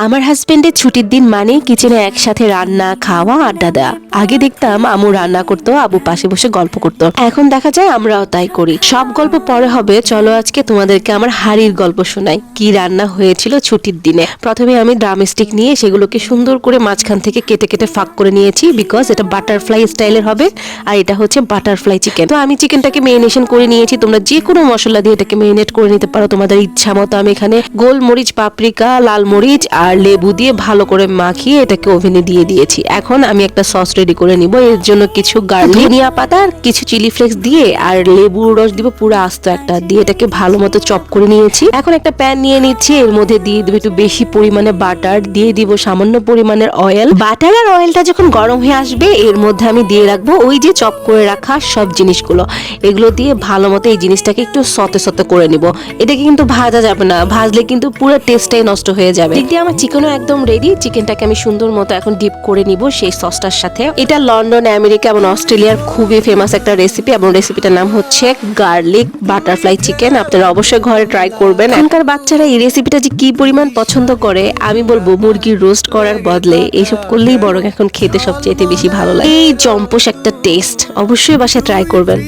আমার হাজবেন্ডের ছুটির দিন মানে কিচেনে একসাথে রান্না খাওয়া আড্ডা দেওয়া। আগে দেখতাম আম্মু রান্না করতো, আবু পাশে বসে গল্প করতো। এখন দেখা যায় আমরাও তাই করি। সব গল্প পরে হবে, চলো আজকে তোমাদেরকে আমার হাড়ির গল্প শোনাই। কি রান্না হয়েছিল ছুটির দিনে। প্রথমে আমি ড্রামস্টিক নিয়ে সেগুলোকে সুন্দর করে মাঝখান থেকে কেটে কেটে ফাঁক করে নিয়েছি, বিকজ এটা বাটারফ্লাই স্টাইলের হবে। আর এটা হচ্ছে বাটারফ্লাই চিকেন। তো আমি চিকেনটাকে মেরিনেশন করে নিয়েছি। তোমরা যে কোনো মশলা দিয়ে এটাকে মেরিনেট করে নিতে পারো তোমাদের ইচ্ছা মতো। আমি এখানে গোলমরিচ, পাপরিকা, লাল মরিচ আর লেবু দিয়ে ভালো করে মাখিয়ে এটাকে ওভেনে দিয়ে দিয়েছি। এখন আমি একটা সস রেডি করে নিব। এর জন্য কিছু গার্লিক, ধনিয়া পাতা আর কিছু চিলি ফ্লেক্স দিয়ে আর লেবুর রস দিব পুরো আস্ত একটা, দিয়ে এটাকে ভালো মতো চপ করে নিয়েছি। এখন একটা প্যান নিয়ে নিচ্ছি, এর মধ্যে দিয়ে দেবো একটু বেশি পরিমাণে বাটার, দিয়ে দিব সামান্য পরিমাণের অয়েল। বাটার আর অয়েলটা যখন গরম হয়ে আসবে এর মধ্যে আমি দিয়ে রাখবো ওই যে চপ করে রাখা সব জিনিসগুলো। এগুলো দিয়ে ভালো মতো এই জিনিসটাকে একটু সতে সতে করে নিব। এটাকে কিন্তু ভাজা যাবে না, ভাজলে কিন্তু পুরো টেস্টটাই নষ্ট হয়ে যাবে। দিক দিয়ে আমার চিকেনও একদম রেডি। চিকেনটাকে আমি সুন্দর মতো এখন ডিপ করে নিব সেই সসটার সাথে। এটা লন্ডন, আমেরিকা এবং অস্ট্রেলিয়ার খুবই ফেমাস একটা রেসিপি, এবং রেসিপিটার নাম হচ্ছে গার্লিক বাটারফ্লাই চিকেন। আপনারা অবশ্যই ঘরে ট্রাই করবেন। এখনকার বাচ্চারা এই রেসিপিটা যে কি পরিমাণ পছন্দ করে, আমি বলবো মুরগির রোস্ট করার বদলে এইসব করলেই বরং এখন খেতে সবচেয়ে বেশি ভালো লাগে। এই জম্পোস একটা টেস্ট, অবশ্যই বাসায় ট্রাই করবেন।